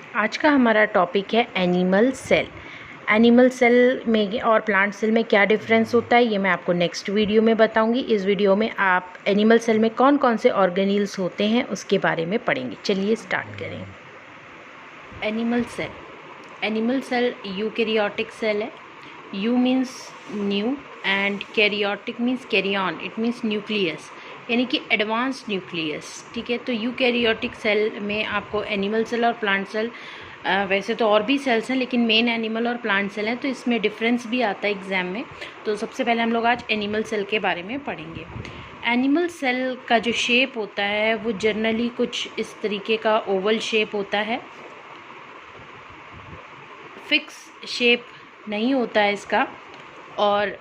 आज का हमारा टॉपिक है एनिमल सेल। एनिमल सेल में और प्लांट सेल में क्या डिफरेंस होता है ये मैं आपको नेक्स्ट वीडियो में बताऊंगी। इस वीडियो में आप एनिमल सेल में कौन कौन से ऑर्गेनील्स होते हैं उसके बारे में पढ़ेंगे। चलिए स्टार्ट करें। एनिमल सेल यूकैरियोटिक सेल है। You means new and karyotic means carry on, it means nucleus, यानी कि एडवांस न्यूक्लियस। ठीक है, तो यूकैरियोटिक सेल में आपको एनिमल सेल और प्लांट सेल, वैसे तो और भी सेल्स हैं लेकिन मेन एनिमल और प्लांट सेल हैं, तो इसमें डिफरेंस भी आता है एग्जाम में। तो सबसे पहले हम लोग आज एनिमल सेल के बारे में पढ़ेंगे। एनिमल सेल का जो शेप होता है वो जनरली कुछ इस तरीके का ओवल शेप होता है, फिक्स शेप नहीं होता है इसका। और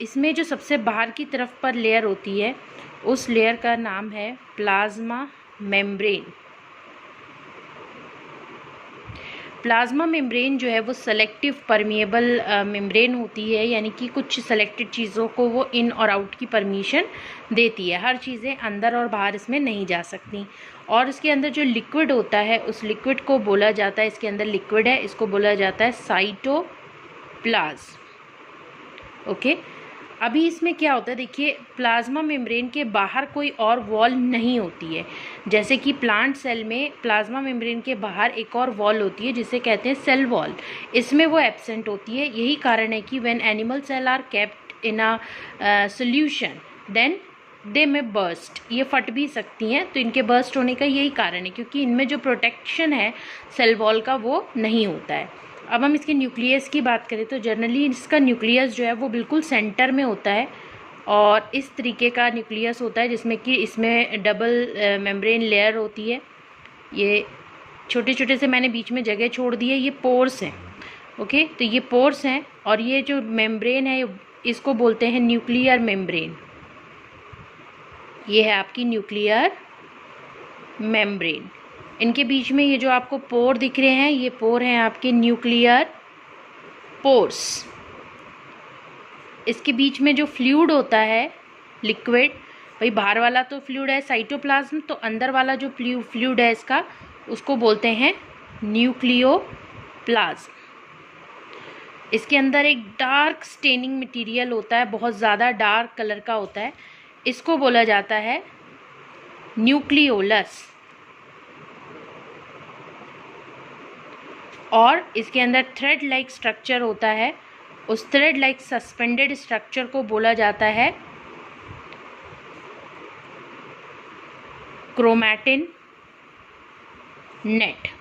इसमें जो सबसे बाहर की तरफ पर लेयर होती है उस लेयर का नाम है प्लाज्मा मेम्ब्रेन। प्लाज्मा मेम्ब्रेन जो है वो सेलेक्टिव परमिएबल मेम्ब्रेन होती है, यानी कि कुछ सेलेक्टेड चीज़ों को वो इन और आउट की परमिशन देती है। हर चीज़ें अंदर और बाहर इसमें नहीं जा सकती। और इसके अंदर जो लिक्विड होता है उस लिक्विड को बोला जाता है, इसके अंदर लिक्विड है, इसको बोला जाता है साइटोप्लाज्म। ओके, अभी इसमें क्या होता है, देखिए प्लाज्मा मेम्ब्रेन के बाहर कोई और वॉल नहीं होती है। जैसे कि प्लांट सेल में प्लाज्मा मेम्ब्रेन के बाहर एक और वॉल होती है जिसे कहते हैं सेल वॉल, इसमें वो एब्सेंट होती है। यही कारण है कि when animal cell are kept in a solution then they में बर्स्ट, ये फट भी सकती हैं। तो इनके बर्स्ट होने का यही कारण है, क्योंकि इनमें जो प्रोटेक्शन है सेल वॉल का वो नहीं होता है। अब हम इसके न्यूक्लियस की बात करें तो जनरली इसका न्यूक्लियस जो है वो बिल्कुल सेंटर में होता है, और इस तरीके का न्यूक्लियस होता है जिसमें कि इसमें डबल मेम्ब्रेन लेयर होती है। ये छोटे छोटे से मैंने बीच में जगह छोड़ दी है, ये पोर्स हैं। ओके, तो ये पोर्स हैं, और ये जो मेम्ब्रेन है इसको बोलते हैं न्यूक्लियर मेम्ब्रेन। ये है आपकी न्यूक्लियर मेम्ब्रेन। इनके बीच में ये जो आपको पोर दिख रहे हैं ये पोर हैं आपके न्यूक्लियर पोर्स। इसके बीच में जो फ्लूइड होता है लिक्विड, भाई बाहर वाला तो फ्लूइड है साइटोप्लाज्म, तो अंदर वाला जो फ्लूइड है इसका उसको बोलते हैं न्यूक्लियोप्लाज्म। इसके अंदर एक डार्क स्टेनिंग मटेरियल होता है, बहुत ज़्यादा डार्क कलर का होता है, इसको बोला जाता है न्यूक्लियोलस। और इसके अंदर थ्रेड लाइक स्ट्रक्चर होता है, उस थ्रेड लाइक सस्पेंडेड स्ट्रक्चर को बोला जाता है क्रोमैटिन नेट।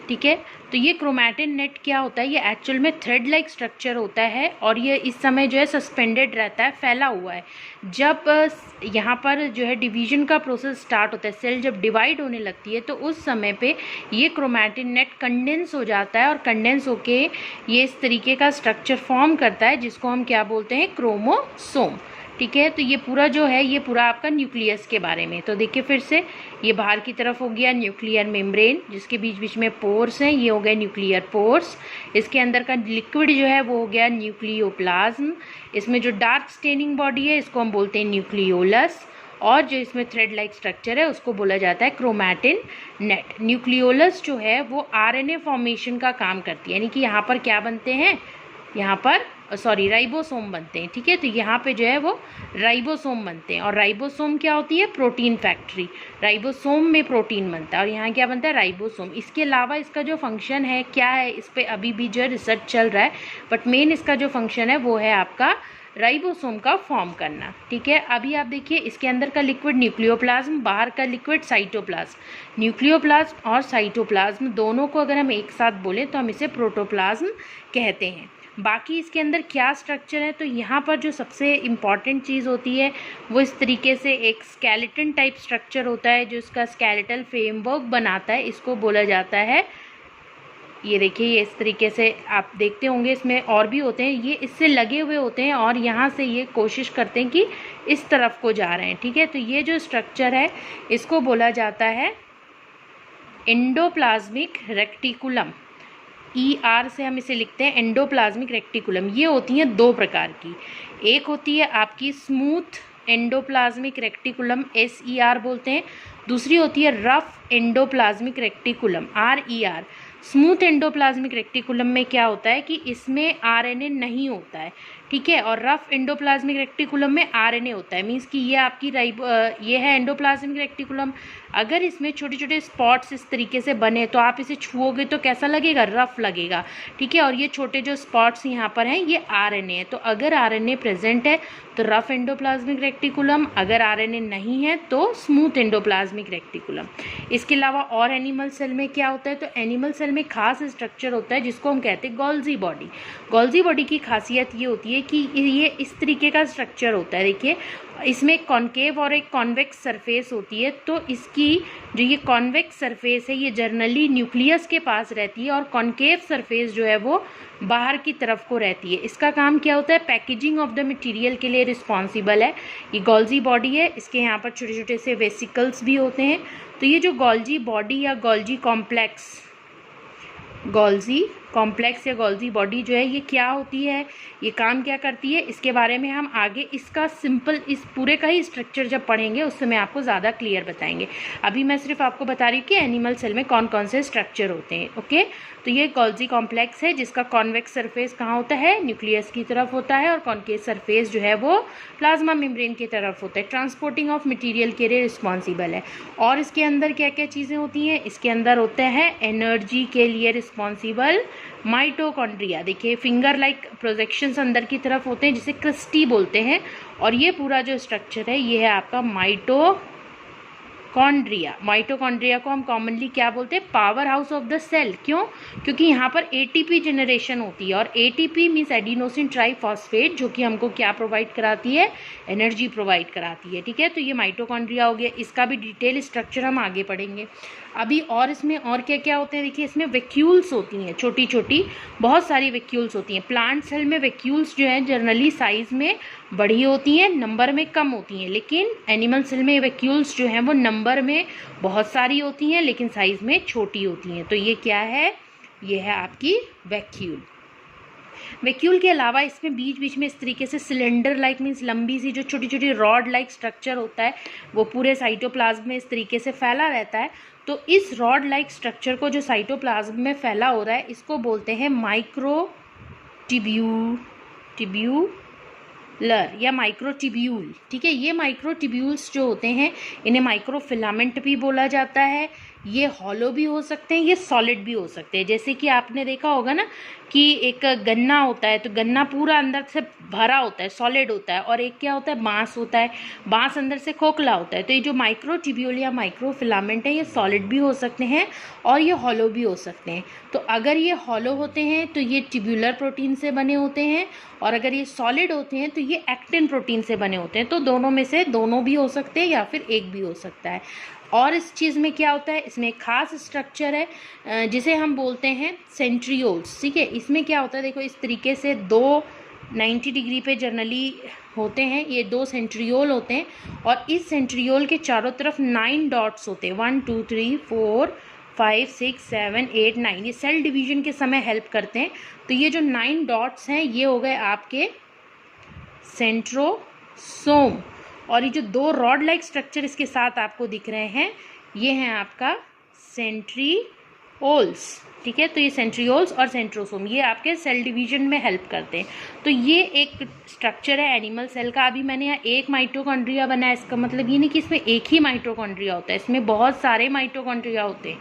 ठीक है, तो ये क्रोमैटिन नेट क्या होता है, ये एक्चुअल में थ्रेड लाइक स्ट्रक्चर होता है, और ये इस समय जो है सस्पेंडेड रहता है, फैला हुआ है। जब यहाँ पर जो है डिवीजन का प्रोसेस स्टार्ट होता है, सेल जब डिवाइड होने लगती है, तो उस समय पे ये क्रोमैटिन नेट कंडेंस हो जाता है, और कंडेंस होके ये इस तरीके का स्ट्रक्चर फॉर्म करता है जिसको हम क्या बोलते हैं, क्रोमोसोम। ठीक है, तो ये पूरा जो है ये पूरा आपका न्यूक्लियस के बारे में। तो देखिए फिर से, ये बाहर की तरफ हो गया न्यूक्लियर मेम्ब्रेन जिसके बीच बीच में पोर्स हैं, ये हो गए न्यूक्लियर पोर्स। इसके अंदर का लिक्विड जो है वो हो गया न्यूक्लियोप्लाज्म। इसमें जो डार्क स्टेनिंग बॉडी है इसको हम बोलते हैं न्यूक्लियोलस, और जो इसमें थ्रेड लाइक स्ट्रक्चर है उसको बोला जाता है क्रोमैटिन नेट। न्यूक्लियोलस जो है वो आरएनए फॉर्मेशन का काम करती है, यानी कि यहाँ पर क्या बनते हैं, यहाँ पर राइबोसोम बनते हैं। ठीक है, तो यहाँ पे जो है वो राइबोसोम बनते हैं, और राइबोसोम क्या होती है, प्रोटीन फैक्ट्री। राइबोसोम में प्रोटीन बनता है, और यहाँ क्या बनता है, राइबोसोम। इसके अलावा इसका जो फंक्शन है क्या है, इस पर अभी भी जो है रिसर्च चल रहा है, बट मेन इसका जो फंक्शन है वो है आपका राइबोसोम का फॉर्म करना। ठीक है, अभी आप देखिए इसके अंदर का लिक्विड न्यूक्लियोप्लाज्म, बाहर का लिक्विड साइटोप्लाज्म। न्यूक्लियोप्लाज्म और साइटोप्लाज्म दोनों को अगर हम एक साथ बोलें तो हम इसे प्रोटोप्लाज्म कहते हैं। बाकी इसके अंदर क्या स्ट्रक्चर है, तो यहाँ पर जो सबसे इम्पॉर्टेंट चीज़ होती है वो इस तरीके से एक स्केलेटन टाइप स्ट्रक्चर होता है जो इसका स्केलेटल फ्रेमवर्क बनाता है, इसको बोला जाता है। ये देखिए, ये इस तरीके से आप देखते होंगे, इसमें और भी होते हैं, ये इससे लगे हुए होते हैं, और यहाँ से ये कोशिश करते हैं कि इस तरफ को जा रहे हैं। ठीक है, तो ये जो स्ट्रक्चर है इसको बोला जाता है एंडोप्लाज्मिक रेक्टिकुलम। ER से हम इसे लिखते हैं एंडोप्लाज्मिक रेक्टिकुलम। ये होती हैं दो प्रकार की, एक होती है आपकी स्मूथ एंडोप्लाज्मिक रेक्टिकुलम, SER बोलते हैं, दूसरी होती है rough endoplasmic reticulum, RER। Smooth endoplasmic reticulum में क्या होता है कि इसमें RNA नहीं होता है, ठीक है, और रफ एंडोप्लाज्मिक रेक्टिकुलम में RNA होता है। मीन्स कि ये आपकी ये है एंडोप्लाज्मिक रेक्टिकुलम। अगर इसमें छोटे छोटे स्पॉट्स इस तरीके से बने तो आप इसे छुओगे तो कैसा लगेगा, रफ लगेगा, ठीक है, और ये छोटे जो स्पॉट्स यहाँ पर हैं ये RNA है। तो अगर RNA प्रेजेंट है तो रफ एंडोप्लाज्मिक रेक्टिकुलम, अगर RNA नहीं है तो स्मूथ एंडोप्लाज्मिक रेक्टिकुलम। इसके अलावा और एनिमल सेल में क्या होता है, तो एनिमल सेल में खास स्ट्रक्चर होता है जिसको हम कहते हैं गोल्जी बॉडी। गोल्जी बॉडी की खासियत ये होती है कि ये इस तरीके का स्ट्रक्चर होता है। देखिए, इसमें एक कॉन्केव और एक कॉन्वेक्स सरफेस होती है। तो इसकी जो ये कॉन्वेक्स सरफेस है ये जनरली न्यूक्लियस के पास रहती है और कॉन्केव सरफेस जो है वो बाहर की तरफ को रहती है। इसका काम क्या होता है, पैकेजिंग ऑफ द मटेरियल के लिए रिस्पॉन्सिबल है। ये गोल्जी बॉडी है, इसके यहाँ पर छोटे छोटे से वेसिकल्स भी होते हैं। तो ये जो गोल्जी बॉडी या गोल्जी कॉम्प्लेक्स या गोल्जी बॉडी जो है ये क्या होती है, ये काम क्या करती है, इसके बारे में हम आगे इसका सिंपल इस पूरे का ही स्ट्रक्चर जब पढ़ेंगे उस समय आपको ज़्यादा क्लियर बताएंगे। अभी मैं सिर्फ आपको बता रही हूँ कि एनिमल सेल में कौन कौन से स्ट्रक्चर होते हैं। ओके, तो ये गोल्जी कॉम्प्लेक्स है जिसका कॉन्वेक्स सरफेस कहाँ होता है, न्यूक्लियस की तरफ होता है, और कॉन्केव सरफेस जो है वो प्लाज्मा मेम्ब्रेन की तरफ होता है। ट्रांसपोर्टिंग ऑफ मटीरियल के लिए रिस्पॉन्सिबल है। और इसके अंदर क्या क्या चीज़ें होती हैं, इसके अंदर होता है एनर्जी के लिए रिस्पॉन्सिबल माइटोकॉन्ड्रिया। देखिए, फिंगर लाइक प्रोजेक्शंस अंदर की तरफ होते हैं जिसे क्रिस्टी बोलते हैं। और ये पूरा जो स्ट्रक्चर है ये है आपका माइटोकॉन्ड्रिया को हम कॉमनली क्या बोलते हैं, power house of the cell. क्यों, क्योंकि यहाँ पर ATP जनरेशन होती है और ATP मीन्स एडिनोसिन ट्राइफॉस्फेट, जो कि हमको क्या प्रोवाइड कराती है, एनर्जी प्रोवाइड कराती है, ठीक है। तो ये माइटोकॉन्ड्रिया हो गया, इसका भी डिटेल स्ट्रक्चर हम आगे पढ़ेंगे अभी। और इसमें और क्या क्या होते हैं, देखिए इसमें वैक्यूल्स होती हैं, छोटी छोटी बहुत सारी वैक्यूल्स होती हैं। प्लांट सेल में वैक्यूल्स जो है जनरली साइज में बड़ी होती हैं, नंबर में कम होती हैं, लेकिन एनिमल सेल में वैक्यूल्स जो हैं वो नंबर में बहुत सारी होती हैं लेकिन साइज में छोटी होती हैं। तो ये क्या है, ये है आपकी वैक्यूल। वैक्यूल के अलावा इसमें बीच बीच में इस तरीके से सिलेंडर लाइक मीन्स लंबी सी जो छोटी छोटी रॉड लाइक स्ट्रक्चर होता है वो पूरे साइटोप्लाज्म में इस तरीके से फैला रहता है। तो इस रॉड लाइक स्ट्रक्चर को जो साइटोप्लाज्म में फैला हो रहा है इसको बोलते हैं माइक्रोट्यूब्यूलर या माइक्रोट्यूब्यूल, ठीक है। ये माइक्रोट्यूब्यूल्स जो होते हैं इन्हें माइक्रोफिलामेंट भी बोला जाता है। ये हॉलो भी हो सकते हैं, ये सॉलिड भी हो सकते हैं। जैसे कि आपने देखा होगा ना कि एक गन्ना होता है तो गन्ना पूरा अंदर से भरा होता है, सॉलिड होता है, और एक क्या होता है, बांस होता है, बांस अंदर से खोखला होता है। तो ये जो माइक्रोट्यूब्यूल या माइक्रोफिलामेंट है ये सॉलिड भी हो सकते हैं और ये हॉलो भी हो सकते हैं। तो अगर ये हॉलो होते हैं तो ये ट्यूब्यूलर प्रोटीन से बने होते हैं, और अगर ये सॉलिड होते हैं तो ये एक्टिन प्रोटीन से बने होते हैं। तो दोनों में से दोनों भी हो सकते हैं या फिर एक भी हो सकता है। और इस चीज़ में क्या होता है, इसमें एक खास स्ट्रक्चर है जिसे हम बोलते हैं सेंट्रियोल्स, ठीक है। इसमें क्या होता है, देखो इस तरीके से 90 डिग्री पे जनरली होते हैं, ये 2 सेंट्रियोल होते हैं और इस सेंट्रियोल के चारों तरफ 9 डॉट्स होते हैं, 1 2 3 4 5 6 7 8 9। ये सेल डिवीजन के समय हेल्प करते हैं। तो ये जो 9 डॉट्स हैं ये हो गए आपके सेंट्रोसोम, और ये जो 2 रॉड लाइक स्ट्रक्चर इसके साथ आपको दिख रहे हैं ये हैं आपका सेंट्रियोल्स, ठीक है। तो ये सेंट्रियोल्स और सेंट्रोसोम ये आपके सेल डिवीजन में हेल्प करते हैं। तो ये एक स्ट्रक्चर है एनिमल सेल का। अभी मैंने यहाँ एक माइटोकॉन्ड्रिया बनाया, इसका मतलब ये नहीं कि इसमें एक ही माइटोकॉन्ड्रिया होता है, इसमें बहुत सारे माइटोकॉन्ड्रिया होते हैं।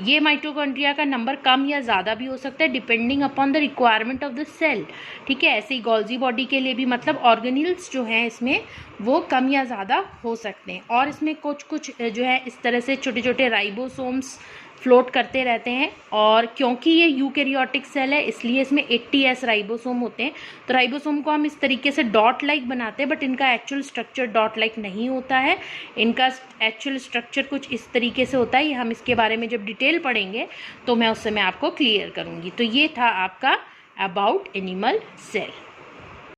ये माइटोकॉन्ड्रिया का नंबर कम या ज़्यादा भी हो सकता है depending upon the requirement of the cell, ठीक है। ऐसे ही गोल्जी बॉडी के लिए भी मतलब ऑर्गेनिल्स जो हैं इसमें वो कम या ज़्यादा हो सकते हैं। और इसमें कुछ जो है इस तरह से छोटे छोटे राइबोसोम्स फ्लोट करते रहते हैं, और क्योंकि ये यूकैरियोटिक सेल है इसलिए इसमें 80S राइबोसोम होते हैं। तो राइबोसोम को हम इस तरीके से डॉट लाइक बनाते हैं, बट इनका एक्चुअल स्ट्रक्चर डॉट लाइक नहीं होता है। इनका एक्चुअल स्ट्रक्चर कुछ इस तरीके से होता है। ये हम इसके बारे में जब डिटेल पढ़ेंगे तो मैं उस समय आपको क्लियर करूँगी। तो ये था आपका अबाउट एनिमल सेल।